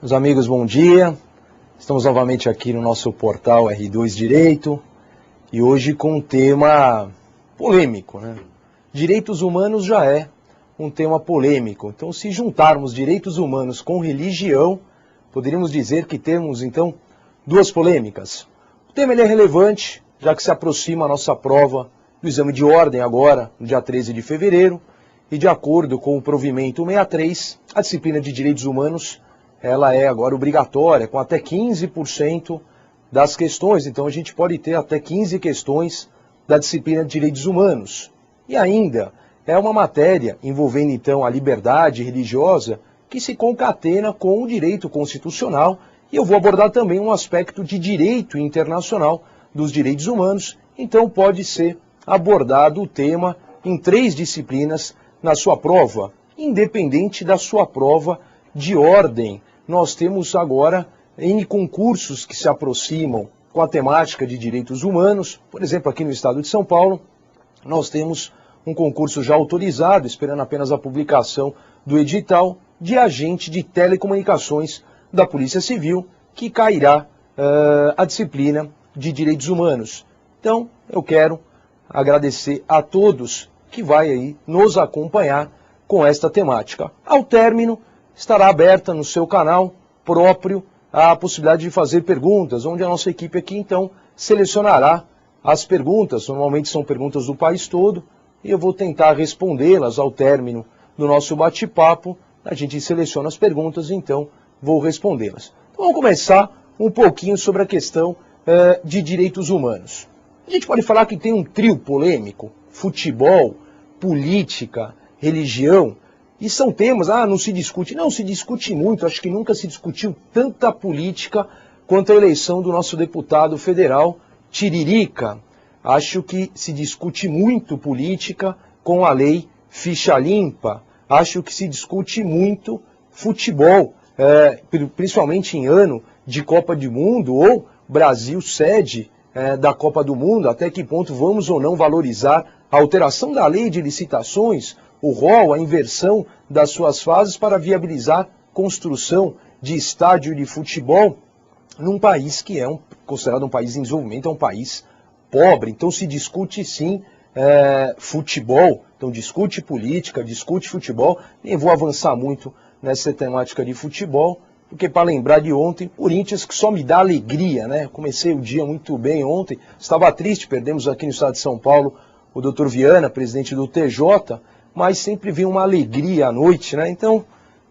Meus amigos, bom dia. Estamos novamente aqui no nosso portal R2 Direito e hoje com um tema polêmico, né? Direitos humanos já é um tema polêmico. Então, se juntarmos direitos humanos com religião, poderíamos dizer que temos, então, duas polêmicas. O tema ele é relevante, já que se aproxima a nossa prova do exame de ordem agora, no dia 13 de fevereiro, e de acordo com o provimento 63, a disciplina de direitos humanos ela é agora obrigatória, com até 15% das questões. Então a gente pode ter até 15 questões da disciplina de direitos humanos. E ainda é uma matéria envolvendo então a liberdade religiosa que se concatena com o direito constitucional. E eu vou abordar também um aspecto de direito internacional dos direitos humanos. Então pode ser abordado o tema em 3 disciplinas na sua prova, independente da sua prova de ordem. Nós temos agora N concursos que se aproximam com a temática de direitos humanos. Por exemplo, aqui no estado de São Paulo, nós temos um concurso já autorizado, esperando apenas a publicação do edital, de agente de telecomunicações da Polícia Civil, que cairá a disciplina de direitos humanos. Então, eu quero agradecer a todos que vai aí nos acompanhar com esta temática. Ao término, estará aberta no seu canal próprio a possibilidade de fazer perguntas, onde a nossa equipe aqui, então, selecionará as perguntas. Normalmente são perguntas do país todo, e eu vou tentar respondê-las ao término do nosso bate-papo. A gente seleciona as perguntas, então vou respondê-las. Então, vamos começar um pouquinho sobre a questão de direitos humanos. A gente pode falar que tem um trio polêmico: futebol, política, religião. E são temas, não se discute. Não, se discute muito, acho que nunca se discutiu tanta política quanto a eleição do nosso deputado federal, Tiririca. Acho que se discute muito política com a lei ficha limpa. Acho que se discute muito futebol, principalmente em ano de Copa do Mundo, ou Brasil sede da Copa do Mundo, até que ponto vamos ou não valorizar a alteração da lei de licitações, o rol, a inversão das suas fases para viabilizar construção de estádio de futebol num país que é considerado um país em desenvolvimento, é um país pobre. Então se discute sim futebol, então discute política, discute futebol. Nem vou avançar muito nessa temática de futebol, porque para lembrar de ontem, Corinthians que só me dá alegria, né? Comecei o dia muito bem ontem, estava triste, perdemos aqui no estado de São Paulo o Dr. Viana, presidente do TJ, mas sempre vem uma alegria à noite, né? Então,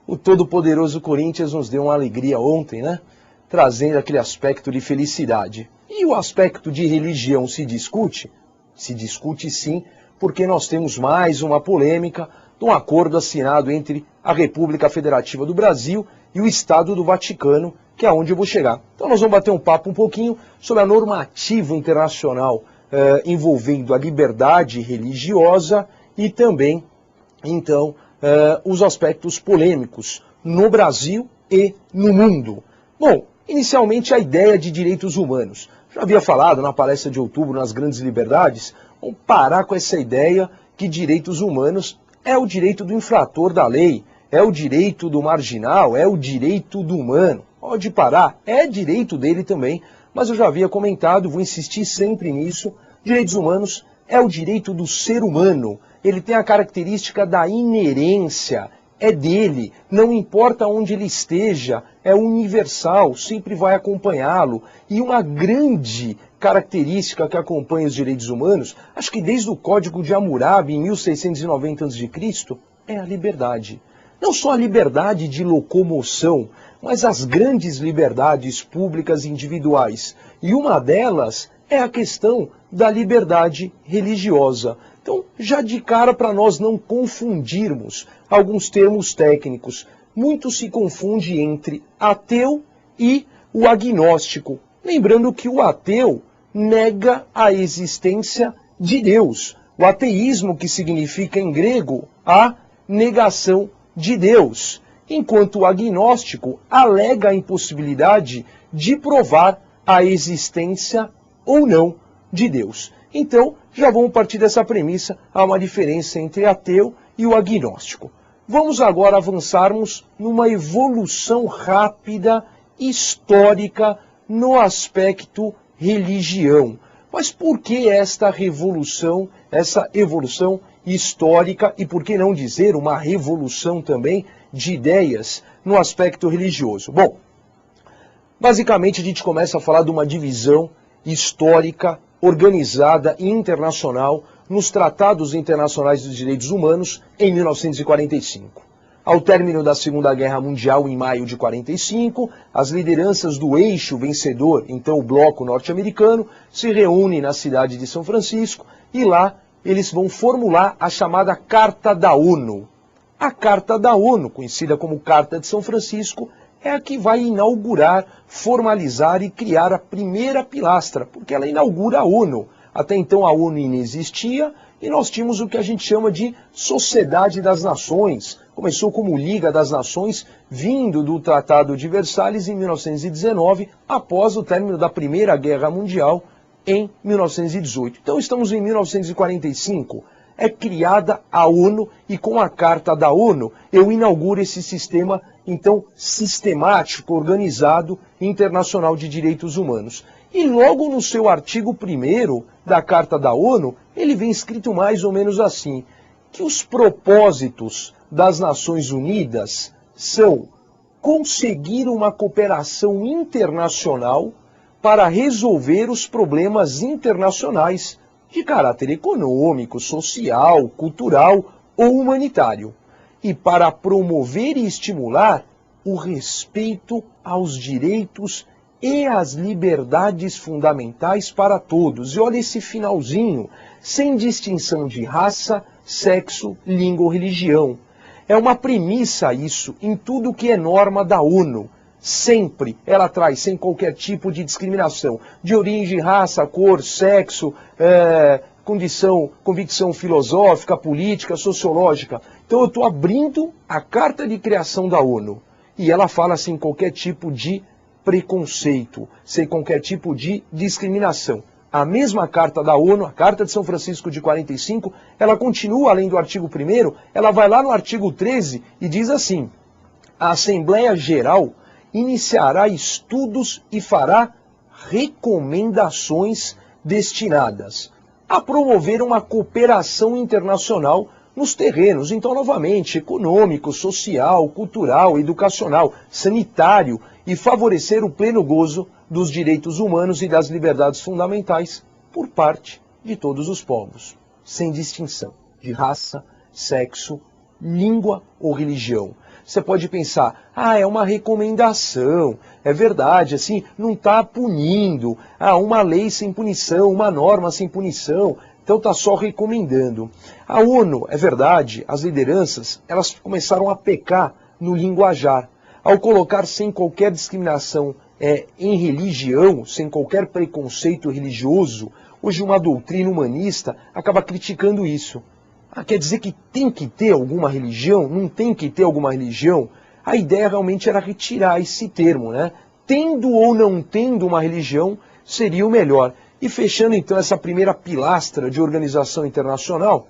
o todo-poderoso Corinthians nos deu uma alegria ontem, né? Trazendo aquele aspecto de felicidade. E o aspecto de religião se discute? Se discute sim, porque nós temos mais uma polêmica de um acordo assinado entre a República Federativa do Brasil e o Estado do Vaticano, que é onde eu vou chegar. Então nós vamos bater um papo um pouquinho sobre a normativa internacional envolvendo a liberdade religiosa e também então, os aspectos polêmicos no Brasil e no mundo. Bom, inicialmente a ideia de direitos humanos. Já havia falado na palestra de outubro, nas Grandes Liberdades, vamos parar com essa ideia que direitos humanos é o direito do infrator da lei, é o direito do marginal, é o direito do humano. Pode parar, é direito dele também, mas eu já havia comentado, vou insistir sempre nisso, direitos humanos é o direito do ser humano. Ele tem a característica da inerência, é dele, não importa onde ele esteja, é universal, sempre vai acompanhá-lo. E uma grande característica que acompanha os direitos humanos, acho que desde o Código de Hammurabi, em 1690 a.C., é a liberdade. Não só a liberdade de locomoção, mas as grandes liberdades públicas e individuais. E uma delas é a questão da liberdade religiosa. Então, já de cara, para nós não confundirmos alguns termos técnicos, muito se confunde entre ateu e o agnóstico. Lembrando que o ateu nega a existência de Deus. O ateísmo, que significa em grego a negação de Deus. Enquanto o agnóstico alega a impossibilidade de provar a existência ou não de Deus. Então, já vamos partir dessa premissa, há uma diferença entre ateu e o agnóstico. vamos agora avançarmos numa evolução rápida, histórica, no aspecto religião. Mas por que esta revolução, essa evolução histórica e por que não dizer uma revolução também de ideias no aspecto religioso? Bom, basicamente a gente começa a falar de uma divisão histórica, organizada e internacional nos Tratados Internacionais dos Direitos Humanos em 1945. Ao término da Segunda Guerra Mundial, em maio de 45, as lideranças do eixo vencedor, então o bloco norte-americano, se reúnem na cidade de São Francisco e lá eles vão formular a chamada Carta da ONU. A Carta da ONU, conhecida como Carta de São Francisco, é a que vai inaugurar, formalizar e criar a primeira pilastra, porque ela inaugura a ONU. Até então a ONU inexistia e nós tínhamos o que a gente chama de Sociedade das Nações. Começou como Liga das Nações, vindo do Tratado de Versalhes em 1919, após o término da Primeira Guerra Mundial em 1918. Então estamos em 1945, é criada a ONU e com a Carta da ONU eu inauguro esse sistema, então, sistemático, organizado, internacional de direitos humanos. E logo no seu artigo 1º da Carta da ONU, ele vem escrito mais ou menos assim, que os propósitos das Nações Unidas são conseguir uma cooperação internacional para resolver os problemas internacionais de caráter econômico, social, cultural ou humanitário, e para promover e estimular o respeito aos direitos e às liberdades fundamentais para todos. E olha esse finalzinho, sem distinção de raça, sexo, língua ou religião. É uma premissa isso em tudo que é norma da ONU. Sempre ela traz, sem qualquer tipo de discriminação, de origem, raça, cor, sexo, convicção filosófica, política, sociológica. Então eu estou abrindo a Carta de Criação da ONU. E ela fala sem qualquer tipo de preconceito, sem qualquer tipo de discriminação. A mesma Carta da ONU, a Carta de São Francisco de 45, ela continua, além do artigo 1º, ela vai lá no artigo 13 e diz assim: a Assembleia Geral iniciará estudos e fará recomendações destinadas a promover uma cooperação internacional nos terrenos, então, novamente, econômico, social, cultural, educacional, sanitário e favorecer o pleno gozo dos direitos humanos e das liberdades fundamentais por parte de todos os povos, sem distinção de raça, sexo, língua ou religião. Você pode pensar, é uma recomendação, é verdade, assim, não está punindo, uma lei sem punição, uma norma sem punição, então está só recomendando. A ONU, é verdade, as lideranças, elas começaram a pecar no linguajar, ao colocar sem qualquer discriminação em religião, sem qualquer preconceito religioso. Hoje uma doutrina humanista acaba criticando isso. Quer dizer que tem que ter alguma religião? Não tem que ter alguma religião? A ideia realmente era retirar esse termo, né? Tendo ou não tendo uma religião, seria o melhor. E fechando então essa primeira pilastra de organização internacional,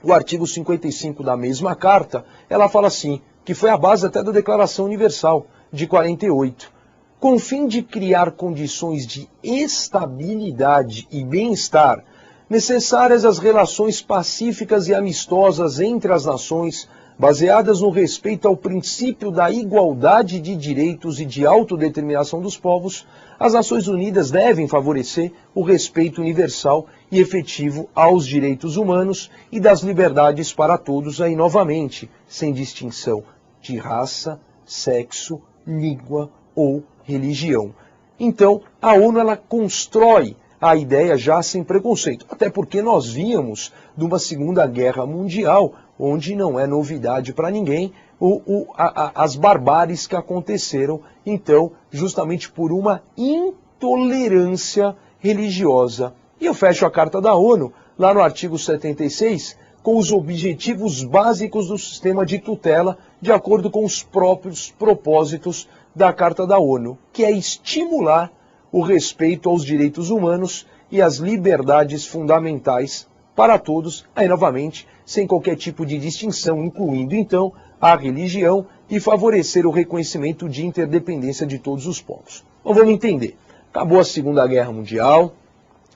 o artigo 55 da mesma carta, ela fala assim, que foi a base até da Declaração Universal de 48. Com o fim de criar condições de estabilidade e bem-estar necessárias às relações pacíficas e amistosas entre as nações, baseadas no respeito ao princípio da igualdade de direitos e de autodeterminação dos povos, as Nações Unidas devem favorecer o respeito universal e efetivo aos direitos humanos e das liberdades para todos, aí novamente, sem distinção de raça, sexo, língua ou religião. Então, a ONU ela constrói a ideia já sem preconceito, até porque nós víamos de uma Segunda Guerra Mundial, onde não é novidade para ninguém, as barbáries que aconteceram, então, justamente por uma intolerância religiosa. E eu fecho a Carta da ONU, lá no artigo 76, com os objetivos básicos do sistema de tutela, de acordo com os próprios propósitos da Carta da ONU, que é estimular o respeito aos direitos humanos e às liberdades fundamentais para todos, aí novamente, sem qualquer tipo de distinção, incluindo então à religião e favorecer o reconhecimento de interdependência de todos os povos. Então vamos entender. Acabou a Segunda Guerra Mundial,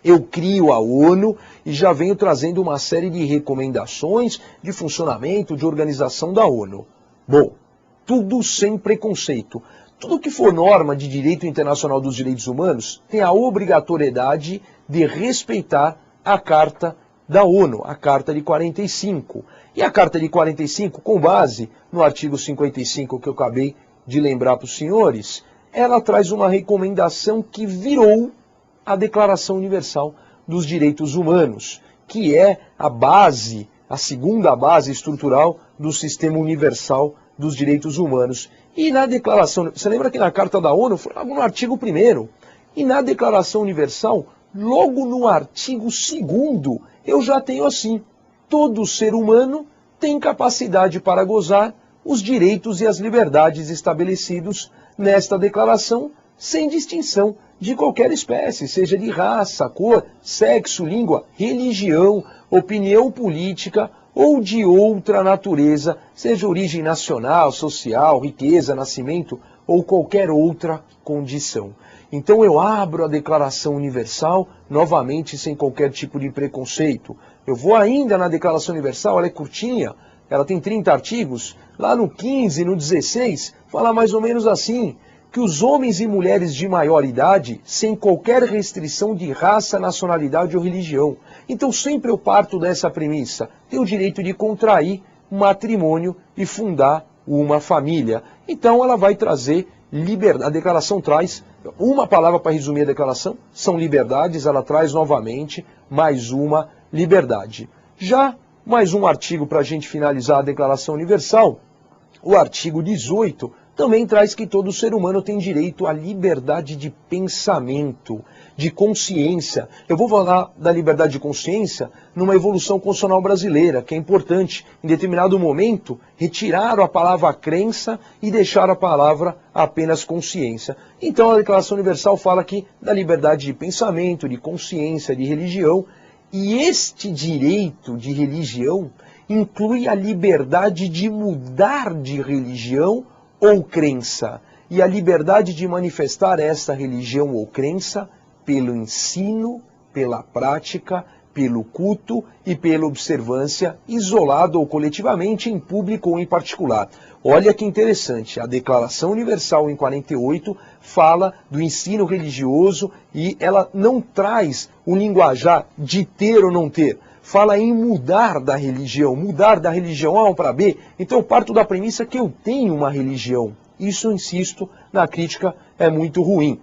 eu crio a ONU e já venho trazendo uma série de recomendações de funcionamento, de organização da ONU. Bom, tudo sem preconceito. Tudo que for norma de direito internacional dos direitos humanos tem a obrigatoriedade de respeitar a Carta da ONU, a Carta de 45. E a Carta de 45, com base no artigo 55 que eu acabei de lembrar para os senhores, ela traz uma recomendação que virou a Declaração Universal dos Direitos Humanos, que é a base, a segunda base estrutural do Sistema Universal dos Direitos Humanos. E na Declaração, você lembra que na Carta da ONU foi logo no artigo 1º, e na Declaração Universal, logo no artigo 2º, eu já tenho assim: todo ser humano tem capacidade para gozar os direitos e as liberdades estabelecidos nesta declaração, sem distinção de qualquer espécie, seja de raça, cor, sexo, língua, religião, opinião política ou de outra natureza, seja origem nacional, social, riqueza, nascimento ou qualquer outra condição. Então eu abro a Declaração Universal, novamente sem qualquer tipo de preconceito. Eu vou ainda na Declaração Universal, ela é curtinha, ela tem 30 artigos, lá no 15, no 16, fala mais ou menos assim: que os homens e mulheres de maior idade, sem qualquer restrição de raça, nacionalidade ou religião. Então sempre eu parto dessa premissa: tem o direito de contrair matrimônio e fundar uma família. Então ela vai trazer liberdade. A declaração traz uma palavra para resumir a declaração: são liberdades. Ela traz novamente mais uma liberdade. Já mais um artigo para a gente finalizar a Declaração Universal, o artigo 18, também traz que todo ser humano tem direito à liberdade de pensamento, de consciência. Eu vou falar da liberdade de consciência numa evolução constitucional brasileira, que é importante, em determinado momento, retiraram a palavra crença e deixaram a palavra apenas consciência. Então a Declaração Universal fala aqui da liberdade de pensamento, de consciência, de religião, e este direito de religião inclui a liberdade de mudar de religião ou crença, e a liberdade de manifestar essa religião ou crença pelo ensino, pela prática, pelo culto e pela observância, isolado ou coletivamente, em público ou em particular. Olha que interessante, a Declaração Universal em 48 fala do ensino religioso e ela não traz o linguajar de ter ou não ter. Fala em mudar da religião A para B. Então eu parto da premissa que eu tenho uma religião. Isso, eu insisto, na crítica é muito ruim.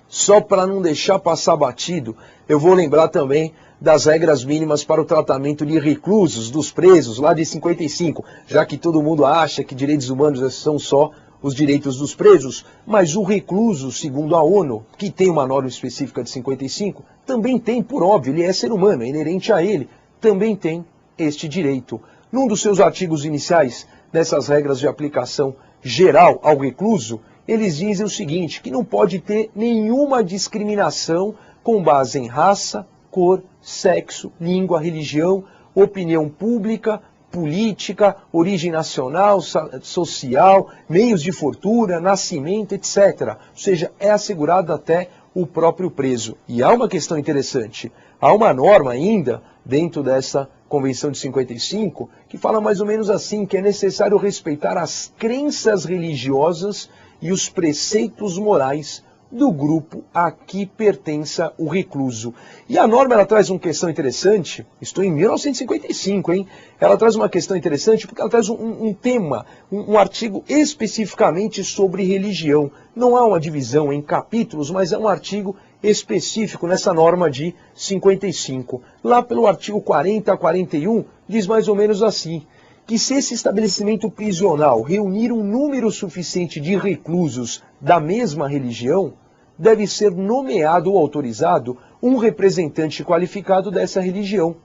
Só para não deixar passar batido, eu vou lembrar também das regras mínimas para o tratamento de reclusos, dos presos, lá de 55, já que todo mundo acha que direitos humanos são só os direitos dos presos, mas o recluso, segundo a ONU, que tem uma norma específica de 55, também tem, por óbvio, ele é ser humano, é inerente a ele, também tem este direito. Num dos seus artigos iniciais, nessas regras de aplicação geral ao recluso, eles dizem o seguinte: que não pode ter nenhuma discriminação com base em raça, cor, sexo, língua, religião, opinião pública, política, origem nacional, social, meios de fortuna, nascimento, etc. Ou seja, é assegurado até o próprio preso. E há uma questão interessante, há uma norma ainda dentro dessa Convenção de 55 que fala mais ou menos assim, que é necessário respeitar as crenças religiosas e os preceitos morais do grupo a que pertença o recluso. E a norma ela traz uma questão interessante, estou em 1955, hein? Ela traz uma questão interessante porque ela traz um tema, um artigo especificamente sobre religião. Não há uma divisão em capítulos, mas é um artigo específico nessa norma de 55. Lá pelo artigo 40 a 41, diz mais ou menos assim: que se esse estabelecimento prisional reunir um número suficiente de reclusos da mesma religião, deve ser nomeado ou autorizado um representante qualificado dessa religião.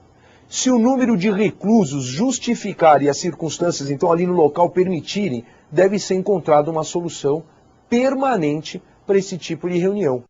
Se o número de reclusos justificar e as circunstâncias, então, ali no local permitirem, deve ser encontrada uma solução permanente para esse tipo de reunião.